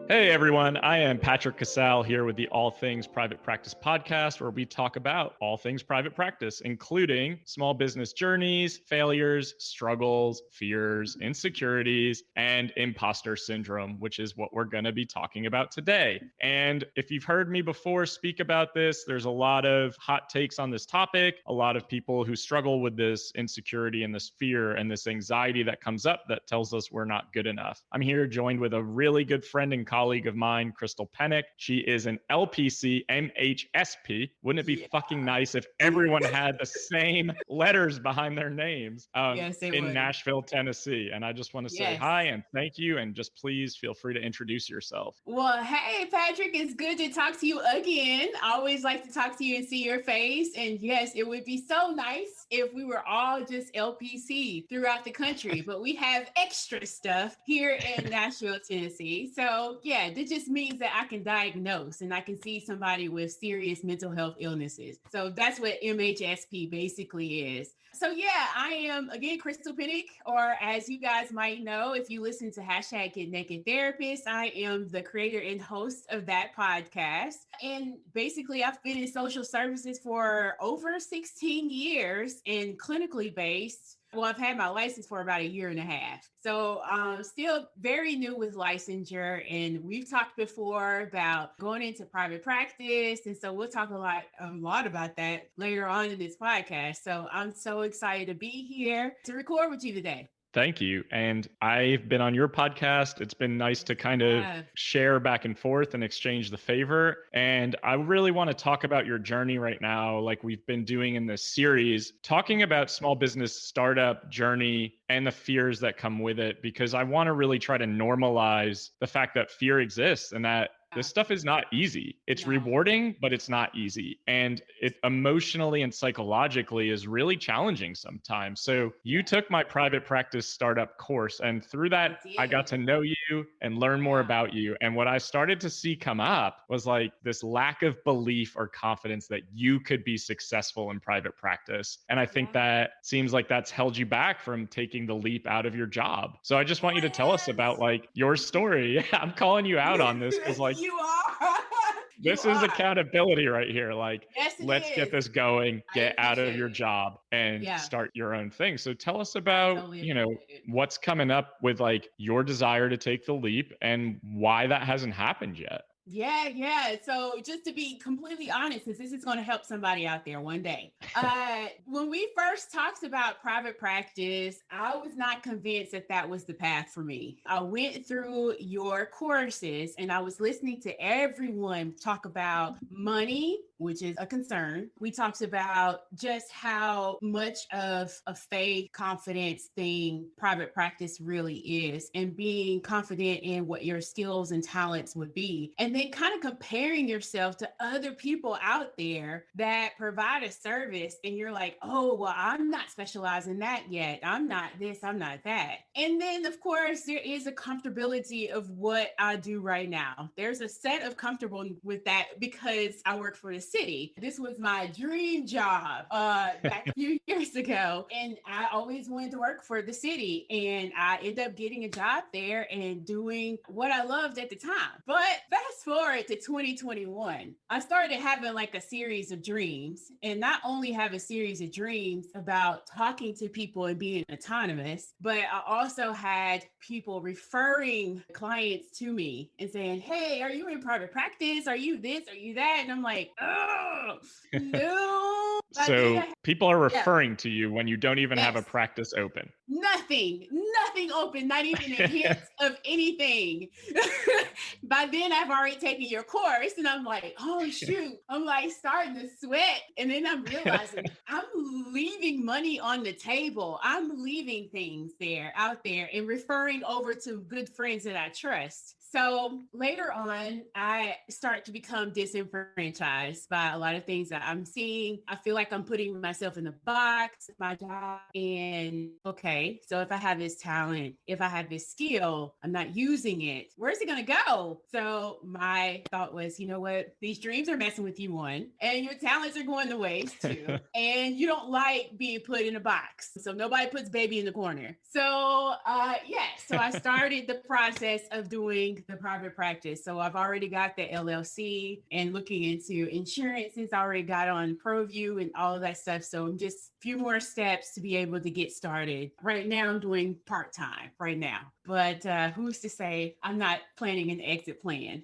Hey everyone, I am Patrick.Casale here with the All Things Private Practice podcast, where we talk about all things private practice, including small business journeys, failures, struggles, fears, insecurities, and imposter syndrome, which is what we're going to be talking about today. And if you've heard me before speak about this, there's a lot of hot takes on this topic, a lot of people who struggle with this insecurity and this fear and this anxiety that comes up that tells us we're not good enough. I'm here joined with a really good friend and colleague of mine, Christal Pennic. She is an LPC MHSP. Wouldn't it be fucking nice if everyone had the same letters behind their names Yes, in would. Nashville, Tennessee? And I just want to say hi and thank you. And just please feel free to introduce yourself. Well, hey, Patrick, it's good to talk to you again. I always like to talk to you and see your face. And yes, it would be so nice if we were all just LPC throughout the country, but we have extra stuff here in Nashville, Tennessee. So yeah, that just means that I can diagnose and I can see somebody with serious mental health illnesses. So that's what MHSP basically is. So yeah, I am, again, Christal Pennic, or as you guys might know, if you listen to hashtag Get Naked Therapist, I am the creator and host of that podcast. And basically, I've been in social services for over 16 years and clinically based. Well, I've had my license for about 1.5 years. So I'm still very new with licensure. And we've talked before about going into private practice. And so we'll talk a lot about that later on in this podcast. So I'm so excited to be here to record with you today. Thank you. And I've been on your podcast. It's been nice to kind of share back and forth and exchange the favor. And I really want to talk about your journey right now, like we've been doing in this series, talking about small business startup journey and the fears that come with it, because I want to really try to normalize the fact that fear exists and that this stuff is not easy. It's rewarding, but it's not easy. And it emotionally and psychologically is really challenging sometimes. So you took my private practice startup course, and through that, I got to know you and learn more about you. And what I started to see come up was like this lack of belief or confidence that you could be successful in private practice. And I think that seems like that's held you back from taking the leap out of your job. So I just want you to tell us about like your story. I'm calling you out on this because like, you are. This is accountability right here. Like, yes, let's get this going, get out of your job and start your own thing. So tell us about, what's coming up with like your desire to take the leap and why that hasn't happened yet. Yeah. So just to be completely honest, because this is going to help somebody out there one day. When we first talked about private practice, I was not convinced that that was the path for me. I went through your courses and I was listening to everyone talk about money, which is a concern. We talked about just how much of a fake confidence thing private practice really is, and being confident in what your skills and talents would be. And then kind of comparing yourself to other people out there that provide a service. And you're like, oh, well, I'm not specialized in that yet. I'm not this, I'm not that. And then, of course, there is a comfortability of what I do right now. There's a set of comfortable with that because I work for the city. This was my dream job back a few years ago. And I always wanted to work for the city. And I ended up getting a job there and doing what I loved at the time. But fast forward to 2021, I started having like a series of dreams, and not only have a series of dreams about talking to people and being autonomous, but I also had people referring clients to me and saying, hey, are you in private practice? Are you this? Are you that? And I'm like, oh, no. So people are referring to you when you don't even have a practice open. Nothing open, not even a hint of anything. By then I've already taken your course and I'm like, oh shoot, I'm like starting to sweat. And then I'm realizing I'm leaving money on the table. I'm leaving things out there and referring over to good friends that I trust. So later on, I start to become disenfranchised by a lot of things that I'm seeing. I feel like I'm putting myself in the box, my job, and okay, so if I have this talent, if I have this skill, I'm not using it, where's it going to go? So my thought was, you know what? These dreams are messing with you, one, and your talents are going to waste too. And you don't like being put in a box. So nobody puts baby in the corner. So So I started the process of doing the private practice. So I've already got the LLC and looking into insurances. I already got on ProView and all of that stuff. So I'm just a few more steps to be able to get started. Right now, I'm doing part-time right now. But who's to say I'm not planning an exit plan?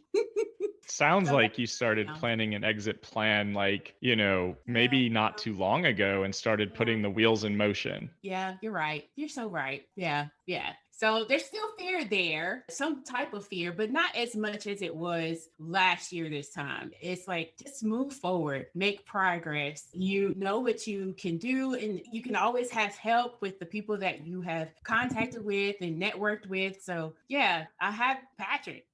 Sounds So like you started planning an exit plan, like, maybe not too long ago and started putting the wheels in motion. Yeah, you're right. You're so right. Yeah, yeah. So there's still fear there, some type of fear, but not as much as it was last year this time. It's like, just move forward, make progress. You know what you can do, and you can always have help with the people that you have contacted with and networked with. So yeah, I have Patrick.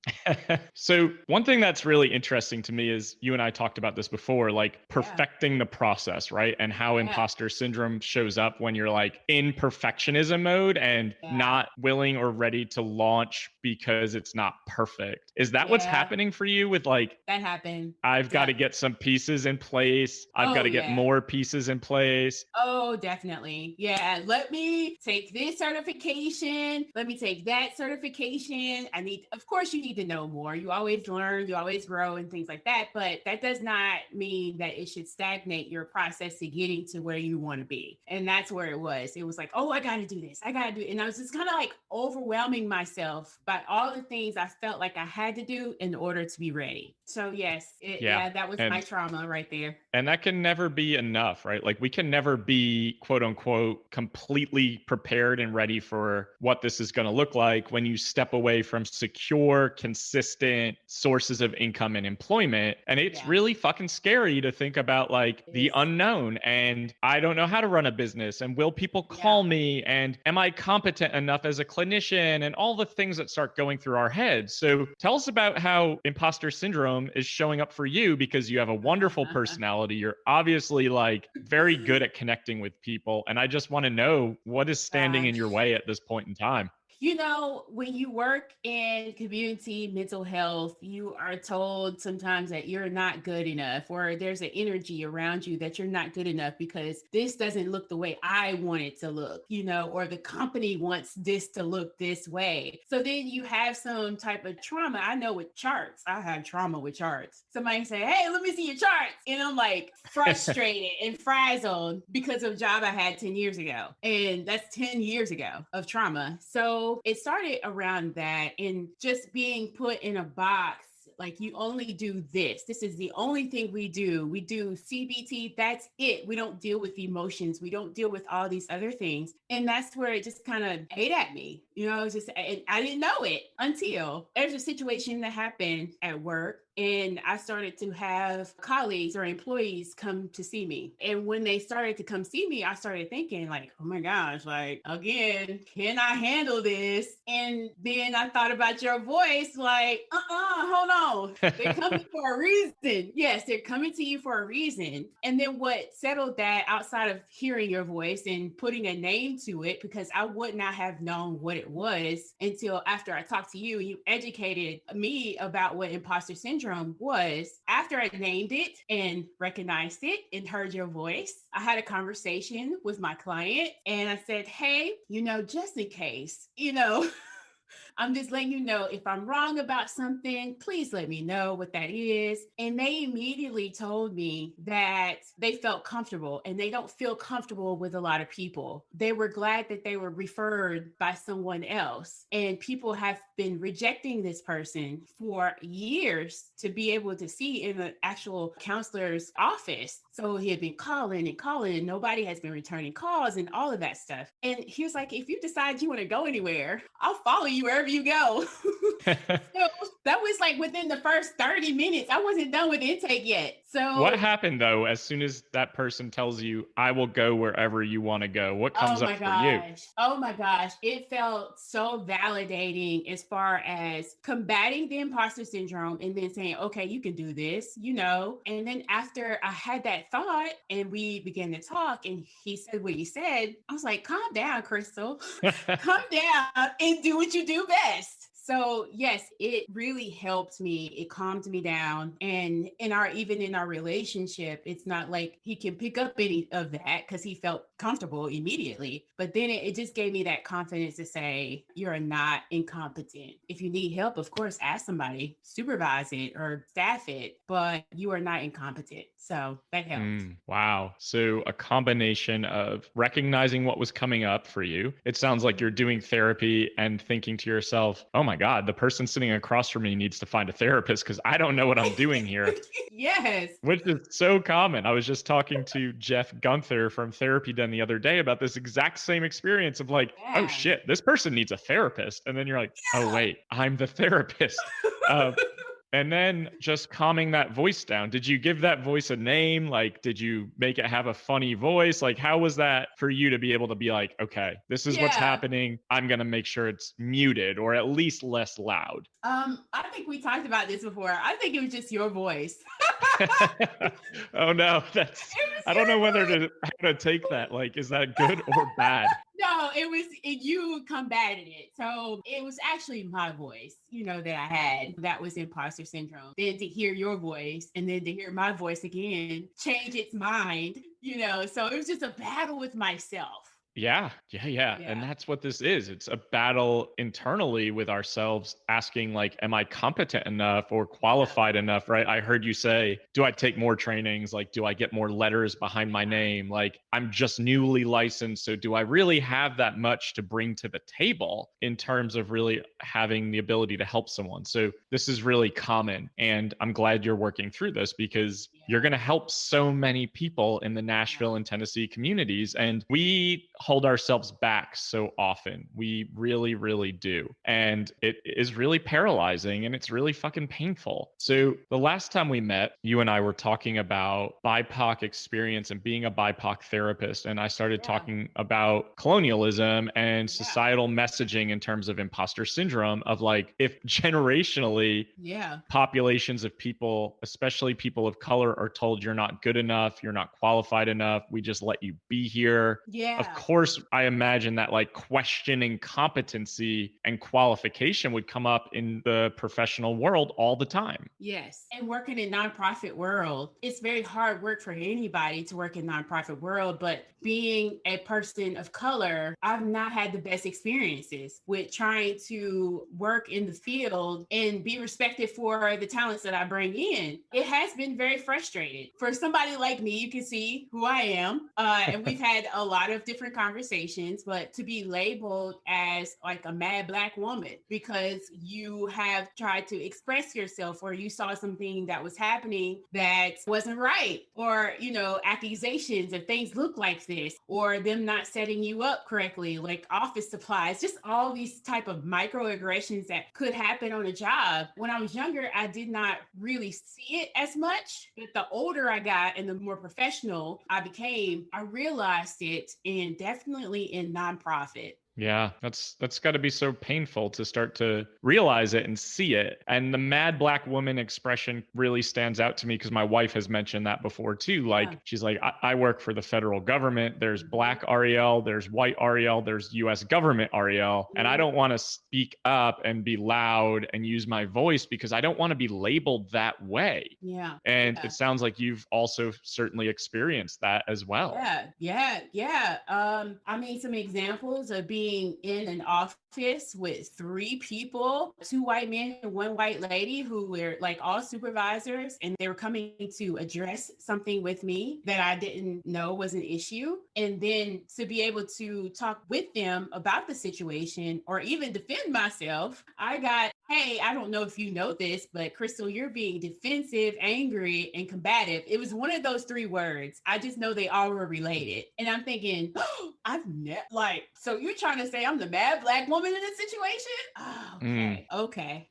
So one thing that's really interesting to me is you and I talked about this before, like perfecting the process, right? And how imposter syndrome shows up when you're like in perfectionism mode and not willing or ready to launch because it's not perfect. Is that what's happening for you with like, that happened? I've got to get some pieces in place. I've got to get more pieces in place. Oh, definitely. Yeah. Let me take this certification. Let me take that certification. Of course, you need to know more. You always learn, you always grow and things like that. But that does not mean that it should stagnate your process to getting to where you want to be. And that's where it was. It was like, oh, I got to do this. I got to do it. And I was just kind of like overwhelming myself by all the things I felt like I had to do in order to be ready. So yes, that was my trauma right there. And that can never be enough, right? Like we can never be quote unquote completely prepared and ready for what this is going to look like when you step away from secure, consistent sources of income and employment. And it's really fucking scary to think about like the unknown, and I don't know how to run a business, and will people call me, and am I competent enough as a clinician, and all the things that start going through our heads. So tell us about how imposter syndrome is showing up for you, because you have a wonderful personality. You're obviously like very good at connecting with people. And I just want to know what is standing in your way at this point in time. You know, when you work in community mental health, you are told sometimes that you're not good enough, or there's an energy around you that you're not good enough because this doesn't look the way I want it to look, or the company wants this to look this way. So then you have some type of trauma. I know with charts, I have trauma with charts. Somebody say, hey, let me see your charts. And I'm like frustrated and frazzled because of a job I had 10 years ago. And that's 10 years ago of trauma. So it started around that, and just being put in a box. Like, you only do this. This is the only thing we do. We do CBT. That's it. We don't deal with emotions. We don't deal with all these other things. And that's where it just kind of ate at me. And I didn't know it until there's a situation that happened at work. And I started to have colleagues or employees come to see me. And when they started to come see me, I started thinking like, oh my gosh, like, again, can I handle this? And then I thought about your voice, like, hold on. They're coming for a reason. Yes, they're coming to you for a reason. And then what settled that, outside of hearing your voice and putting a name to it, because I would not have known what it was until after I talked to you. You educated me about what imposter syndrome was. After I named it and recognized it and heard your voice, I had a conversation with my client and I said, hey, just in case, I'm just letting you know if I'm wrong about something, please let me know what that is. And they immediately told me that they felt comfortable, and they don't feel comfortable with a lot of people. They were glad that they were referred by someone else. And people have been rejecting this person for years to be able to see in the actual counselor's office. So he had been calling and nobody has been returning calls and all of that stuff. And he was like, if you decide you want to go anywhere, I'll follow you wherever you go. So that was like within the first 30 minutes. I wasn't done with intake yet. So what happened though, as soon as that person tells you, I will go wherever you want to go? What comes up for you? Oh my gosh. It felt so validating as far as combating the imposter syndrome and then saying, okay, you can do this, And then after I had that thought and we began to talk and he said what he said, I was like, calm down, Christal. Calm down and do what you do best. So yes, it really helped me. It calmed me down. And even in our relationship, it's not like he can pick up any of that because he felt comfortable immediately. But then it just gave me that confidence to say, you're not incompetent. If you need help, of course, ask somebody, supervise it or staff it, but you are not incompetent. So that helped. Wow. So a combination of recognizing what was coming up for you. It sounds like you're doing therapy and thinking to yourself, oh my God, the person sitting across from me needs to find a therapist because I don't know what I'm doing here. Yes. Which is so common. I was just talking to Jeff Gunther from Therapy Den the other day about this exact same experience of like, oh shit, this person needs a therapist. And then you're like, oh wait, I'm the therapist. And then just calming that voice down. Did you give that voice a name? Like, did you make it have a funny voice? Like, how was that for you to be able to be like, okay, this is what's happening. I'm going to make sure it's muted or at least less loud. I think we talked about this before. I think it was just your voice. Oh no, I don't know whether how to take that. Like, is that good or bad? No, you combated it. So it was actually my voice, that I had that was imposter syndrome. Then to hear your voice and then to hear my voice again, change its mind, so it was just a battle with myself. Yeah. And that's what this is. It's a battle internally with ourselves asking like, am I competent enough or qualified enough, right? I heard you say, do I take more trainings? Like, do I get more letters behind my name? Like, I'm just newly licensed. So do I really have that much to bring to the table in terms of really having the ability to help someone? So this is really common. And I'm glad you're working through this because you're going to help so many people in the Nashville and Tennessee communities. And we hold ourselves back so often. We really, really do. And it is really paralyzing and it's really fucking painful. So the last time we met, you and I were talking about BIPOC experience and being a BIPOC therapist. And I started talking about colonialism and societal messaging in terms of imposter syndrome of like, if generationally populations of people, especially people of color, are told you're not good enough, you're not qualified enough, we just let you be here. Of course, I imagine that like questioning competency and qualification would come up in the professional world all the time. Yes. And working in nonprofit world, it's very hard work for anybody to work in nonprofit world, but being a person of color, I've not had the best experiences with trying to work in the field and be respected for the talents that I bring in. It has been very frustrating. For somebody like me, you can see who I am. And we've had a lot of different conversations, but to be labeled as like a mad Black woman because you have tried to express yourself or you saw something that was happening that wasn't right, or, accusations of things look like this, or them not setting you up correctly, like office supplies, just all these type of microaggressions that could happen on a job. When I was younger, I did not really see it as much, but the older I got and the more professional I became, I realized it, and definitely in nonprofit. Yeah, that's got to be so painful to start to realize it and see it. And the mad Black woman expression really stands out to me because my wife has mentioned that before too. Like, she's like, I work for the federal government. There's Black REL, there's white REL, there's US government REL. And I don't want to speak up and be loud and use my voice because I don't want to be labeled that way. Yeah. And it sounds like you've also certainly experienced that as well. Yeah. I mean, some examples of being in an office with 3 people, 2 white men and 1 white lady who were like all supervisors, and they were coming to address something with me that I didn't know was an issue. And then to be able to talk with them about the situation or even defend myself, I got, hey, I don't know if you know this, but Christal, you're being defensive, angry, and combative. It was one of those 3 words. I just know they all were related. And I'm thinking, I've never, so you're trying to say I'm the mad Black woman in this situation? Okay.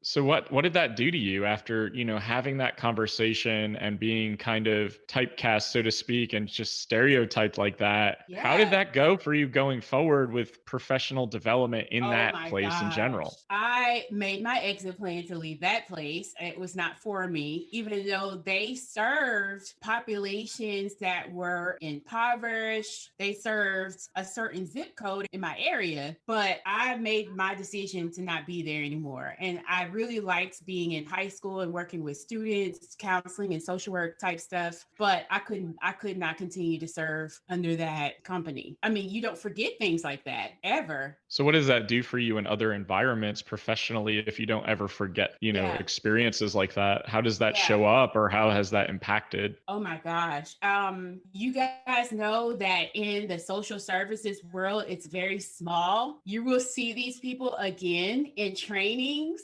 So what did that do to you after, having that conversation and being kind of typecast, so to speak, and just stereotyped like that? Yeah. How did that go for you going forward with professional development in that place in general? I I made my exit plan to leave that place. It was not for me, even though they served populations that were impoverished. They served a certain zip code in my area, but I made my decision to not be there anymore. And I really liked being in high school and working with students, counseling and social work type stuff, but I could not continue to serve under that company. I mean, you don't forget things like that ever. So what does that do for you in other environments professionally if you don't ever forget, experiences like that? How does that show up, or how has that impacted? Oh my gosh. You guys know that in the social services world, it's very small. You will see these people again in trainings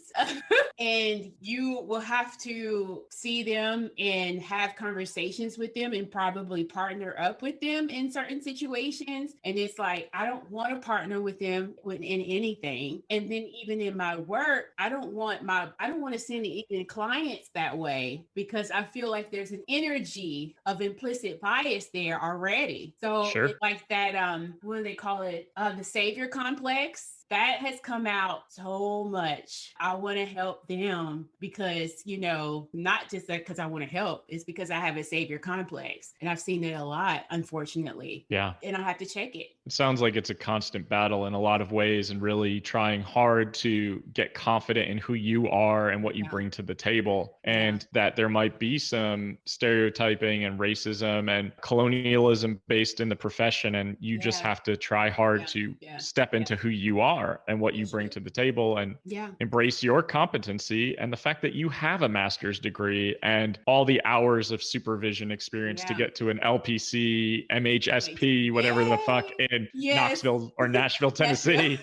and you will have to see them and have conversations with them and probably partner up with them in certain situations. And it's like, I don't want to partner with them in anything. And then even in my work, I don't want to send even clients that way, because I feel like there's an energy of implicit bias there already. So it's like that, what do they call it? The savior complex. That has come out so much. I want to help them because, not just that because I want to help, it's because I have a savior complex. And I've seen it a lot, unfortunately. Yeah. And I have to check it. It sounds like it's a constant battle in a lot of ways, and really trying hard to get confident in who you are and what you bring to the table. And that there might be some stereotyping and racism and colonialism based in the profession. And you just have to try hard to step into who you are and what you bring to the table, and embrace your competency and the fact that you have a master's degree and all the hours of supervision experience to get to an LPC, MHSP, whatever the fuck in Knoxville or Nashville, Tennessee.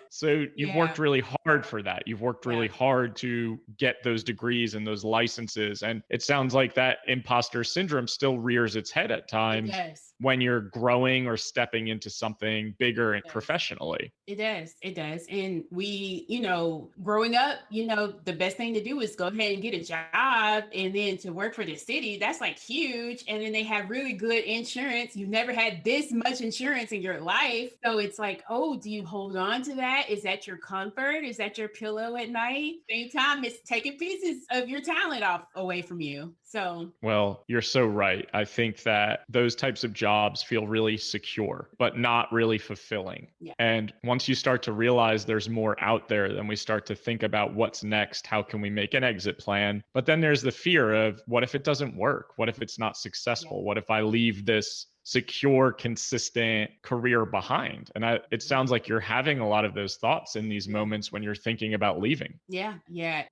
So you've worked really hard for that. You've worked really hard to get those degrees and those licenses. And it sounds like that imposter syndrome still rears its head at times when you're growing or stepping into something bigger and professionally. It does. And we, growing up, the best thing to do is go ahead and get a job, and then to work for the city, that's like huge. And then they have really good insurance. You've never had this much insurance in your life. So it's like, oh, do you hold on to that? Is that your comfort? Is that your pillow at night? Same time, it's taking pieces of your talent away from you. So, well, you're so right. I think that those types of jobs feel really secure, but not really fulfilling. Yeah. And once you start to realize there's more out there, then we start to think about what's next. How can we make an exit plan? But then there's the fear of, what if it doesn't work? What if it's not successful? Yeah. What if I leave this secure, consistent career behind? And it sounds like you're having a lot of those thoughts in these moments when you're thinking about leaving. Yeah.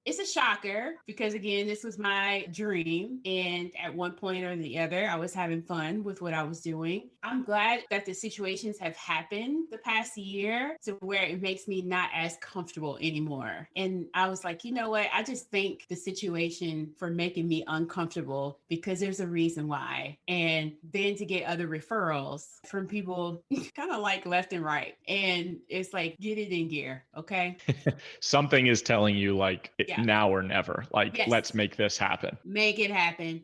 It's a shocker because, again, this was my dream. And at one point or the other, I was having fun with what I was doing. I'm glad that the situations have happened the past year to where it makes me not as comfortable anymore. And I was like, you know what? I just thank the situation for making me uncomfortable, because there's a reason why. And then to get other referrals from people kind of like left and right. And it's like, get it in gear. Okay. Something is telling you like now or never, like, let's make this happen. Make it happen.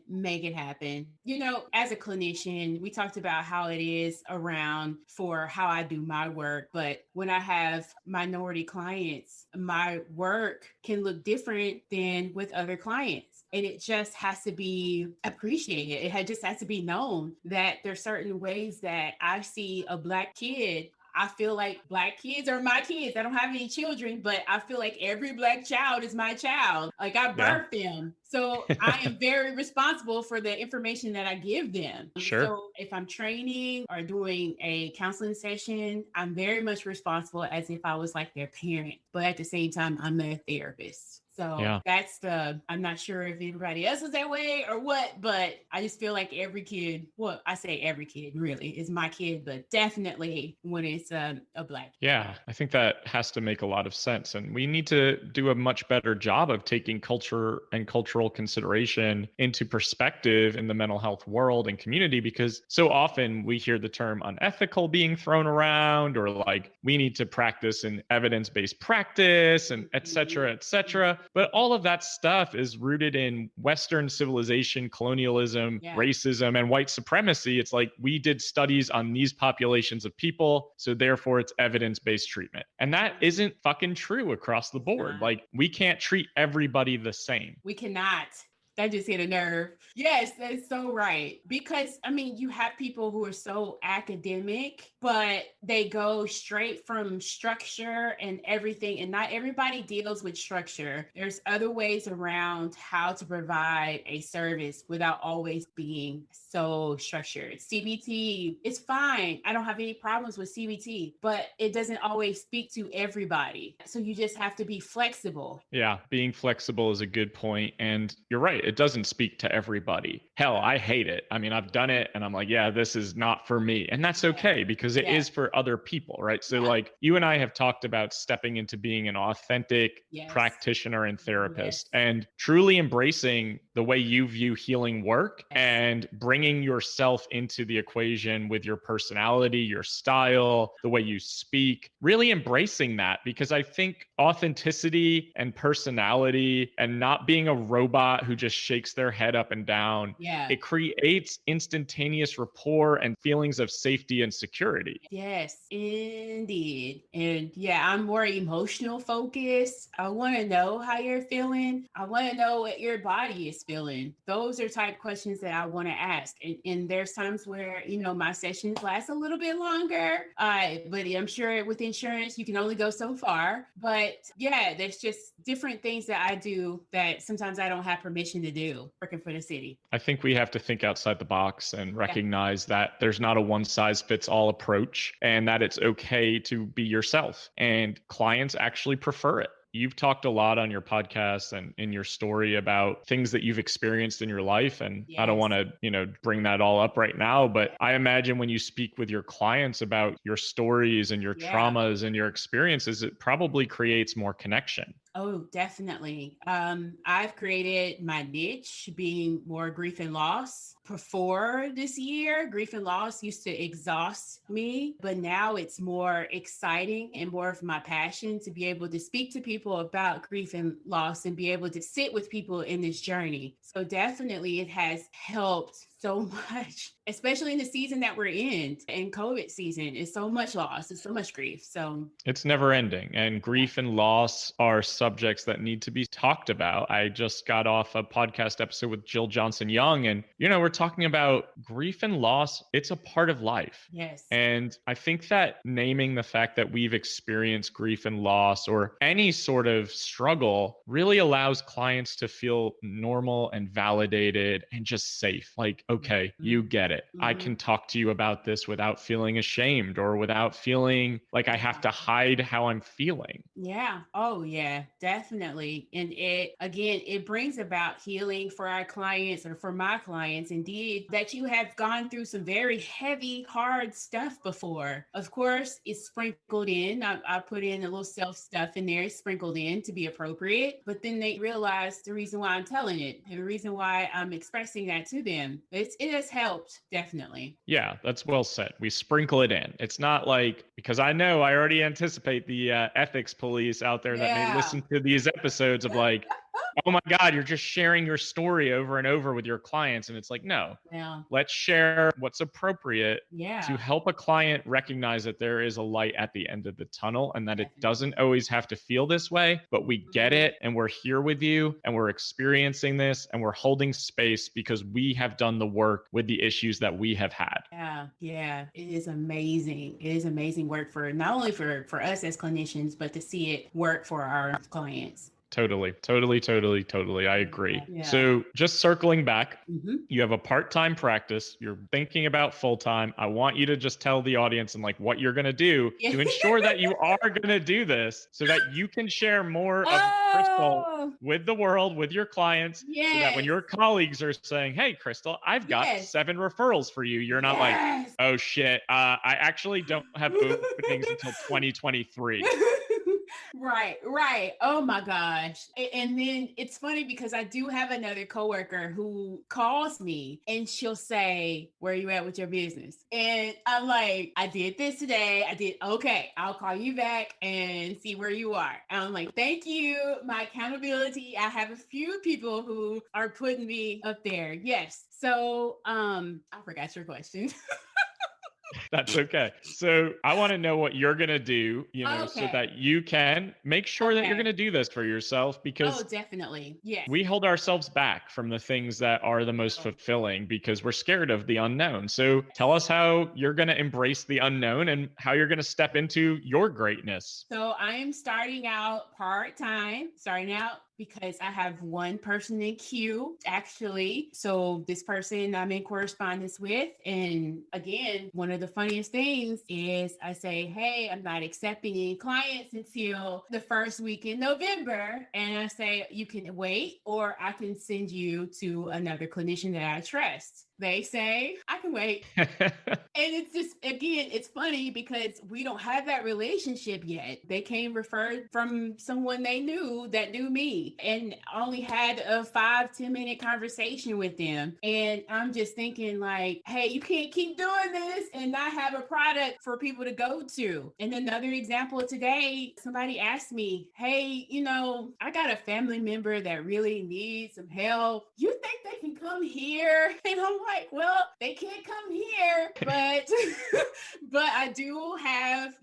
As a clinician, we talked about how it is around for how I do my work. But when I have minority clients, my work can look different than with other clients. And it just has to be appreciated. It just has to be known that there's certain ways that I see a Black kid. I feel like Black kids are my kids. I don't have any children, but I feel like every Black child is my child. Like, I birthed them. So I am very responsible for the information that I give them. Sure. So if I'm training or doing a counseling session, I'm very much responsible as if I was like their parent. But at the same time, I'm their therapist. So that's I'm not sure if everybody else is that way or what, but I just feel like every kid, well, I say every kid really is my kid, but definitely when it's a Black kid. Yeah, I think that has to make a lot of sense. And we need to do a much better job of taking culture and cultural consideration into perspective in the mental health world and community, because so often we hear the term unethical being thrown around, or like we need to practice an evidence-based practice and et cetera, et cetera. But all of that stuff is rooted in Western civilization, colonialism, racism, and white supremacy. It's like we did studies on these populations of people, so therefore it's evidence-based treatment. And that isn't fucking true across the board. Like we can't treat everybody the same. We cannot. That just hit a nerve. Yes, that's so right. Because, I mean, you have people who are so academic, but they go straight from structure and everything. And not everybody deals with structure. There's other ways around how to provide a service without always being so structured. CBT is fine. I don't have any problems with CBT, but it doesn't always speak to everybody. So you just have to be flexible. Yeah, being flexible is a good point. And you're right. It doesn't speak to everybody. Hell, I hate it. I mean, I've done it and I'm like, yeah, this is not for me. And that's okay because it is for other people, right? So like you and I have talked about stepping into being an authentic practitioner and therapist and truly embracing the way you view healing work and bringing yourself into the equation with your personality, your style, the way you speak, really embracing that because I think authenticity and personality and not being a robot who just shakes their head up and down. It creates instantaneous rapport and feelings of safety and security. Yes, indeed. And I'm more emotional focused. I want to know how you're feeling. I want to know what your body is feeling. Those are type questions that I want to ask. And there's times where, my sessions last a little bit longer. But I'm sure with insurance, you can only go so far. But there's just different things that I do that sometimes I don't have permission to do working for the city. I think we have to think outside the box and recognize that there's not a one size fits all approach and that it's okay to be yourself. And clients actually prefer it. You've talked a lot on your podcast and in your story about things that you've experienced in your life. And I don't want to, bring that all up right now, but I imagine when you speak with your clients about your stories and your traumas and your experiences, it probably creates more connection. Oh, definitely. I've created my niche being more grief and loss. Before this year, grief and loss used to exhaust me, but now it's more exciting and more of my passion to be able to speak to people about grief and loss and be able to sit with people in this journey. So definitely it has helped so much, especially in the season that we're in COVID season. It's so much loss. It's so much grief. So it's never ending. And grief and loss are subjects that need to be talked about. I just got off a podcast episode with Jill Johnson Young, and, we're talking about grief and loss. It's a part of life. Yes. And I think that naming the fact that we've experienced grief and loss or any sort of struggle really allows clients to feel normal and validated and just safe. Like, okay, you get it. I can talk to you about this without feeling ashamed or without feeling like I have to hide how I'm feeling. Yeah. Oh, yeah, definitely. And it brings about healing for our clients or for my clients. Indeed, that you have gone through some very heavy, hard stuff before. Of course, it's sprinkled in. I put in a little self stuff in there, sprinkled in to be appropriate. But then they realize the reason why I'm telling it, and the reason why I'm expressing that to them. It has helped, definitely. Yeah, that's well said. We sprinkle it in. It's not like, because I already anticipate the ethics police out there that may listen to these episodes of like, oh my God, you're just sharing your story over and over with your clients. And it's like, no, let's share what's appropriate to help a client recognize that there is a light at the end of the tunnel and that it doesn't always have to feel this way, but we get it and we're here with you and we're experiencing this and we're holding space because we have done the work with the issues that we have had. Yeah. It is amazing. It is amazing work for not only for us as clinicians, but to see it work for our clients. Totally. I agree. Yeah. So just circling back, you have a part-time practice. You're thinking about full-time. I want you to just tell the audience and like what you're going to do to ensure that you are going to do this so that you can share more of Christal with the world, with your clients, so that when your colleagues are saying, hey, Christal, I've got 7 referrals for you. You're not like, oh shit, I actually don't have openings until 2023. Right. Oh my gosh. And then it's funny because I do have another coworker who calls me and she'll say, where are you at with your business? And I'm like, I did this today. Okay, I'll call you back and see where you are. And I'm like, thank you. My accountability. I have a few people who are putting me up there. Yes. So I forgot your question. That's okay. So I want to know what you're going to do, so Okay. that you can make sure that you're going to do this for yourself, because Definitely. Yes. we hold ourselves back from the things that are the most fulfilling because we're scared of the unknown. So tell us how you're going to embrace the unknown and how you're going to step into your greatness. So I am starting out part-time, because I have one person in queue, actually. So this person I'm in correspondence with. And again, one of the funniest things is I say, hey, I'm not accepting any clients until the first week in November. And I say, you can wait, or I can send you to another clinician that I trust. They say, I can wait. And it's just, again, it's funny because we don't have that relationship yet. They came referred from someone they knew that knew me, and only had a 5-10 minute conversation with them. And I'm just thinking like, hey, you can't keep doing this and not have a product for people to go to. And another example today, somebody asked me, hey, I got a family member that really needs some help. You think they can come here? And I'm like, well, they can't come here, but I do have,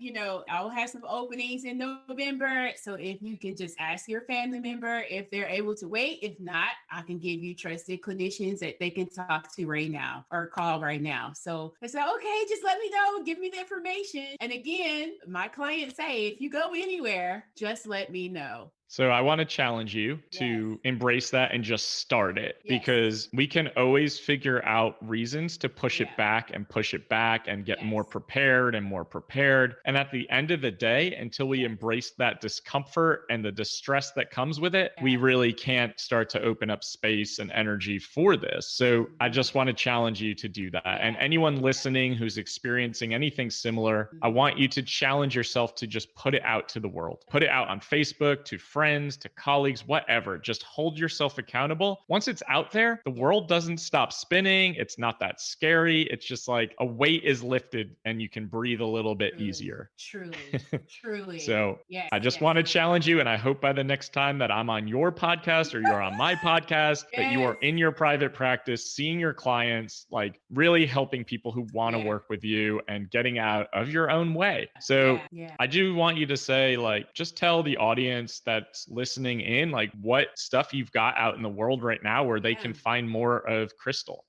I'll have some openings in November. So if you can just ask your family member if they're able to wait. If not, I can give you trusted clinicians that they can talk to right now or call right now. So I said, okay, just let me know, give me the information. And again, my clients say, if you go anywhere, just let me know. So I want to challenge you to embrace that and just start it, because we can always figure out reasons to push it back and get more prepared and more prepared. And at the end of the day, until we embrace that discomfort and the distress that comes with it, we really can't start to open up space and energy for this. So I just want to challenge you to do that. And anyone listening who's experiencing anything similar, I want you to challenge yourself to just put it out to the world. Put it out on Facebook, to friends, to colleagues, whatever. Just hold yourself accountable. Once it's out there, the world doesn't stop spinning. It's not that scary. It's just like a weight is lifted and you can breathe a little bit easier. Truly. So I just want to challenge you. And I hope by the next time that I'm on your podcast or you're on my podcast, that you are in your private practice, seeing your clients, like really helping people who want to work with you and getting out of your own way. So I do want you to say, like, just tell the audience that's listening in, like, what stuff you've got out in the world right now where they can find more of Christal.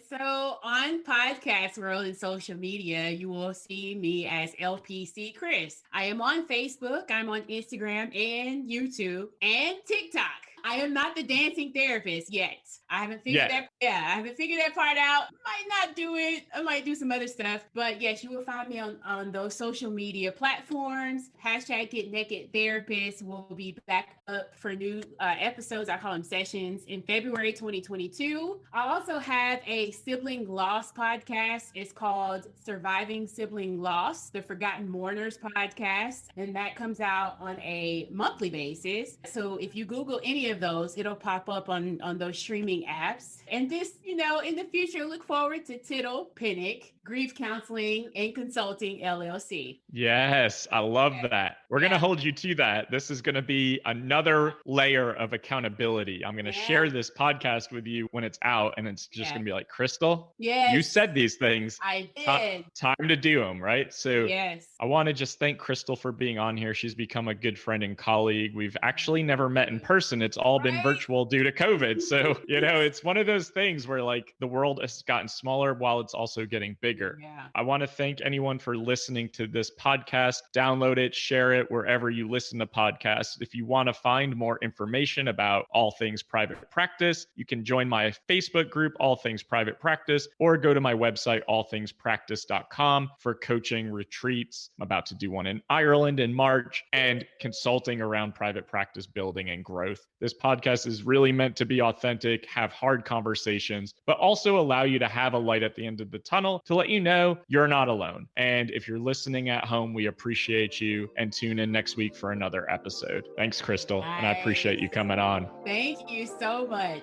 So on podcast world and social media, you will see me as LPC Chris. I am on Facebook, I'm on Instagram and YouTube and TikTok. I am not the dancing therapist yet. I haven't figured that part out. Might not do it. I might do some other stuff. But yes, you will find me on those social media platforms. Hashtag Get Naked Therapist will be back up for new episodes. I call them sessions in February 2022. I also have a sibling loss podcast. It's called Surviving Sibling Loss, the Forgotten Mourners podcast. And that comes out on a monthly basis. So if you Google any of those, it'll pop up on those streaming apps. And this, in the future, look forward to Christal Pennic, Grief Counseling and Consulting LLC. Yes, I love that. We're going to hold you to that. This is going to be another layer of accountability. I'm going to share this podcast with you when it's out, and it's just going to be like, Christal, you said these things. I did. Time to do them, right? So I want to just thank Christal for being on here. She's become a good friend and colleague. We've actually never met in person. It's all been virtual due to COVID. So, it's one of those things where, like, the world has gotten smaller while it's also getting bigger. I want to thank anyone for listening to this podcast. Download it, share it wherever you listen to podcasts. If you want to find more information about all things private practice, you can join my Facebook group, All Things Private Practice, or go to my website, allthingspractice.com, for coaching retreats. I'm about to do one in Ireland in March, and consulting around private practice building and growth. This This podcast is really meant to be authentic, have hard conversations, but also allow you to have a light at the end of the tunnel to let you know you're not alone. And if you're listening at home, we appreciate you, and tune in next week for another episode. Thanks, Christal. Nice. And I appreciate you coming on. Thank you so much.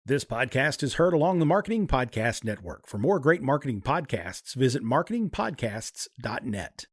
This podcast is heard along the Marketing Podcast Network. For more great marketing podcasts, visit marketingpodcasts.net.